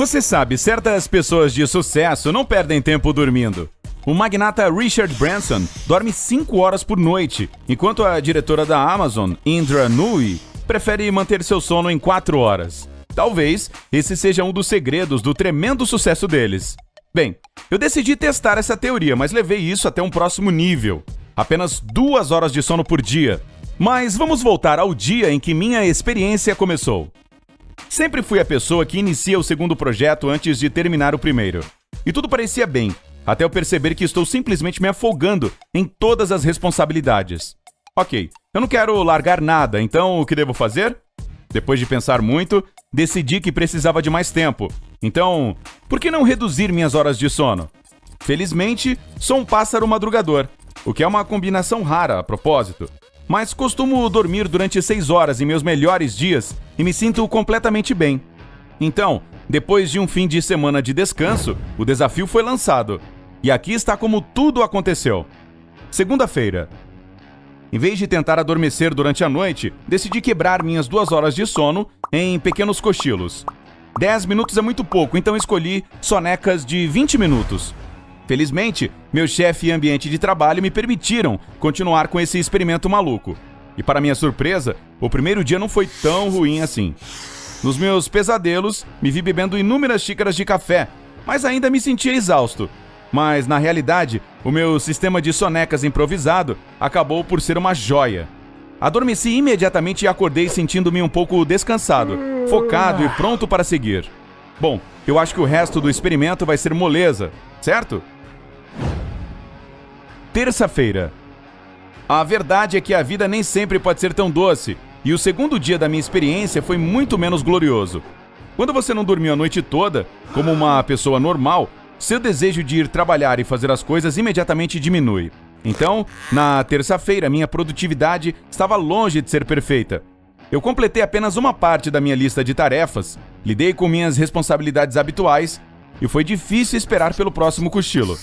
Você sabe, certas pessoas de sucesso não perdem tempo dormindo. O magnata Richard Branson dorme 5 horas por noite, enquanto a diretora da Amazon, Indra Nooyi, prefere manter seu sono em 4 horas. Talvez esse seja um dos segredos do tremendo sucesso deles. Bem, eu decidi testar essa teoria, mas levei isso até um próximo nível. Apenas 2 horas de sono por dia. Mas vamos voltar ao dia em que minha experiência começou. Sempre fui a pessoa que inicia o segundo projeto antes de terminar o primeiro. E tudo parecia bem, até eu perceber que estou simplesmente me afogando em todas as responsabilidades. Ok, eu não quero largar nada, então o que devo fazer? Depois de pensar muito, decidi que precisava de mais tempo. Então, por que não reduzir minhas horas de sono? Felizmente, sou um pássaro madrugador, o que é uma combinação rara a propósito. Mas costumo dormir durante 6 horas em meus melhores dias e me sinto completamente bem. Então, depois de um fim de semana de descanso, o desafio foi lançado. E aqui está como tudo aconteceu. Segunda-feira. Em vez de tentar adormecer durante a noite, decidi quebrar minhas 2 horas de sono em pequenos cochilos. 10 minutos é muito pouco, então escolhi sonecas de 20 minutos. Felizmente, meu chefe e ambiente de trabalho me permitiram continuar com esse experimento maluco. E para minha surpresa, o primeiro dia não foi tão ruim assim. Nos meus pesadelos, me vi bebendo inúmeras xícaras de café, mas ainda me sentia exausto. Mas, na realidade, o meu sistema de sonecas improvisado acabou por ser uma joia. Adormeci imediatamente e acordei sentindo-me um pouco descansado, focado e pronto para seguir. Bom, eu acho que o resto do experimento vai ser moleza, certo? Terça-feira. A verdade é que a vida nem sempre pode ser tão doce, e o segundo dia da minha experiência foi muito menos glorioso. Quando você não dormiu a noite toda, como uma pessoa normal, seu desejo de ir trabalhar e fazer as coisas imediatamente diminui. Então, na terça-feira, minha produtividade estava longe de ser perfeita. Eu completei apenas uma parte da minha lista de tarefas, lidei com minhas responsabilidades habituais e foi difícil esperar pelo próximo cochilo.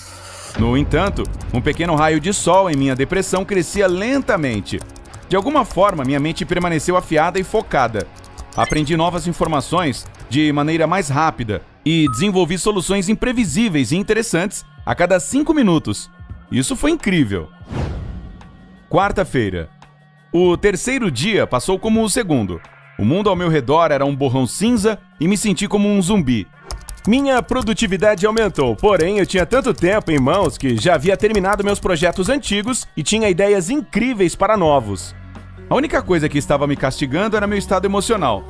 No entanto, um pequeno raio de sol em minha depressão crescia lentamente. De alguma forma, minha mente permaneceu afiada e focada. Aprendi novas informações de maneira mais rápida e desenvolvi soluções imprevisíveis e interessantes a cada 5 minutos. Isso foi incrível. Quarta-feira. O terceiro dia passou como o segundo. O mundo ao meu redor era um borrão cinza e me senti como um zumbi. Minha produtividade aumentou, porém eu tinha tanto tempo em mãos que já havia terminado meus projetos antigos e tinha ideias incríveis para novos. A única coisa que estava me castigando era meu estado emocional.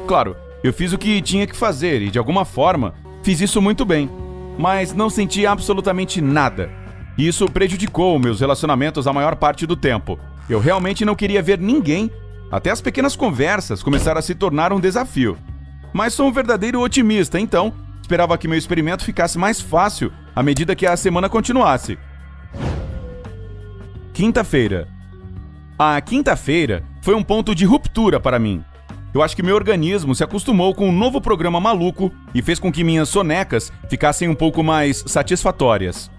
Claro, eu fiz o que tinha que fazer e, de alguma forma, fiz isso muito bem, mas não senti absolutamente nada. E isso prejudicou meus relacionamentos a maior parte do tempo. Eu realmente não queria ver ninguém, até as pequenas conversas começaram a se tornar um desafio. Mas sou um verdadeiro otimista, então esperava que meu experimento ficasse mais fácil à medida que a semana continuasse. Quinta-feira. A quinta-feira foi um ponto de ruptura para mim. Eu acho que meu organismo se acostumou com um novo programa maluco e fez com que minhas sonecas ficassem um pouco mais satisfatórias.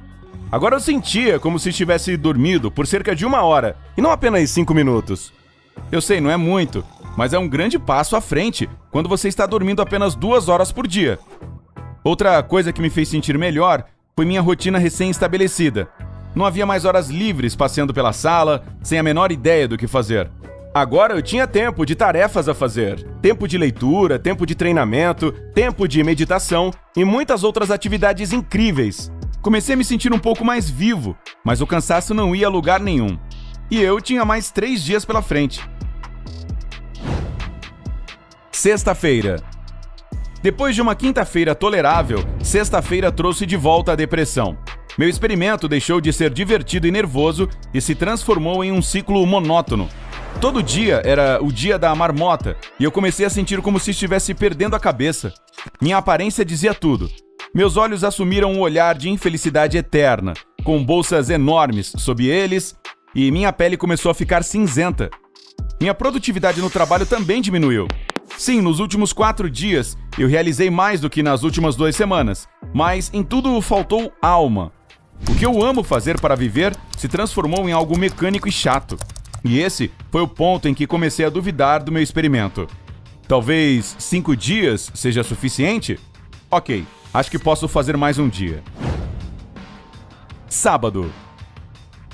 Agora eu sentia como se tivesse dormido por cerca de 1 hora, e não apenas 5 minutos. Eu sei, não é muito, mas é um grande passo à frente quando você está dormindo apenas 2 horas por dia. Outra coisa que me fez sentir melhor foi minha rotina recém-estabelecida. Não havia mais horas livres passeando pela sala, sem a menor ideia do que fazer. Agora eu tinha tempo de tarefas a fazer, tempo de leitura, tempo de treinamento, tempo de meditação e muitas outras atividades incríveis. Comecei a me sentir um pouco mais vivo, mas o cansaço não ia a lugar nenhum. E eu tinha mais 3 dias pela frente. Sexta-feira. Depois de uma quinta-feira tolerável, sexta-feira trouxe de volta a depressão. Meu experimento deixou de ser divertido e nervoso e se transformou em um ciclo monótono. Todo dia era o dia da marmota e eu comecei a sentir como se estivesse perdendo a cabeça. Minha aparência dizia tudo. Meus olhos assumiram um olhar de infelicidade eterna, com bolsas enormes sob eles, e minha pele começou a ficar cinzenta. Minha produtividade no trabalho também diminuiu. Sim, nos últimos 4 dias eu realizei mais do que nas últimas 2 semanas, mas em tudo faltou alma. O que eu amo fazer para viver se transformou em algo mecânico e chato. E esse foi o ponto em que comecei a duvidar do meu experimento. Talvez 5 dias seja suficiente? Ok, acho que posso fazer mais um dia. Sábado.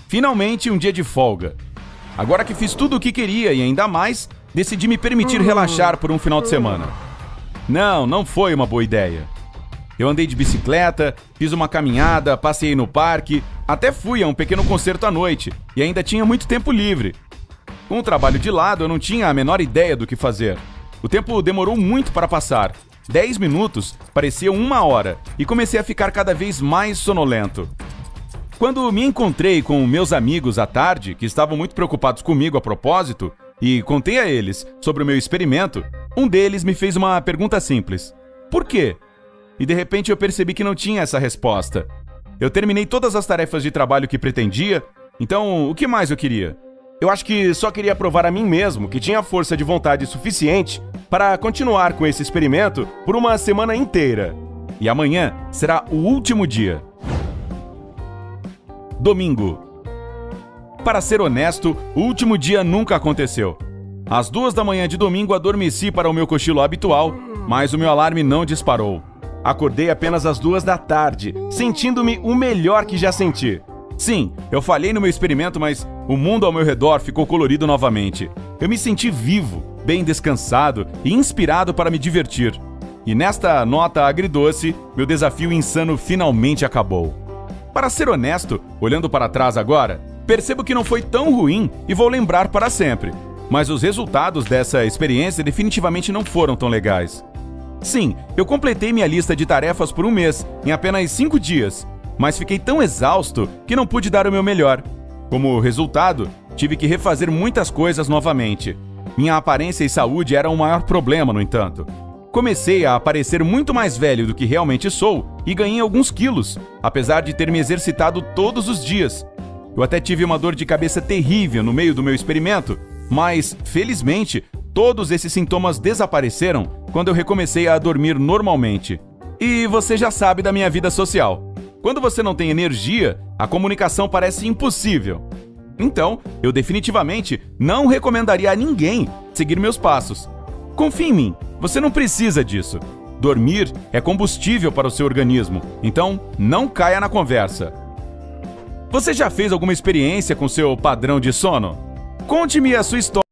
Finalmente um dia de folga. Agora que fiz tudo o que queria e ainda mais, decidi me permitir relaxar por um final de semana. Não foi uma boa ideia. Eu andei de bicicleta, fiz uma caminhada, passei no parque, até fui a um pequeno concerto à noite e ainda tinha muito tempo livre. Com o trabalho de lado, eu não tinha a menor ideia do que fazer. O tempo demorou muito para passar. 10 minutos parecia 1 hora e comecei a ficar cada vez mais sonolento. Quando me encontrei com meus amigos à tarde, que estavam muito preocupados comigo a propósito, e contei a eles sobre o meu experimento, um deles me fez uma pergunta simples. Por quê? E de repente eu percebi que não tinha essa resposta. Eu terminei todas as tarefas de trabalho que pretendia, então o que mais eu queria? Eu acho que só queria provar a mim mesmo que tinha força de vontade suficiente para continuar com esse experimento por uma semana inteira. E amanhã será o último dia. Domingo. Para ser honesto, o último dia nunca aconteceu. Às 2 da manhã de domingo adormeci para o meu cochilo habitual, mas o meu alarme não disparou. Acordei apenas às 2 da tarde, sentindo-me o melhor que já senti. Sim, eu falhei no meu experimento, mas o mundo ao meu redor ficou colorido novamente. Eu me senti vivo, bem descansado e inspirado para me divertir. E nesta nota agridoce, meu desafio insano finalmente acabou. Para ser honesto, olhando para trás agora, percebo que não foi tão ruim e vou lembrar para sempre. Mas os resultados dessa experiência definitivamente não foram tão legais. Sim, eu completei minha lista de tarefas por um mês, em apenas 5 dias, mas fiquei tão exausto que não pude dar o meu melhor. Como resultado, tive que refazer muitas coisas novamente. Minha aparência e saúde eram o maior problema, no entanto. Comecei a parecer muito mais velho do que realmente sou e ganhei alguns quilos, apesar de ter me exercitado todos os dias. Eu até tive uma dor de cabeça terrível no meio do meu experimento, mas, felizmente, todos esses sintomas desapareceram quando eu recomecei a dormir normalmente. E você já sabe da minha vida social. Quando você não tem energia, a comunicação parece impossível. Então, eu definitivamente não recomendaria a ninguém seguir meus passos. Confie em mim, você não precisa disso. Dormir é combustível para o seu organismo, então não caia na conversa. Você já fez alguma experiência com seu padrão de sono? Conte-me a sua história.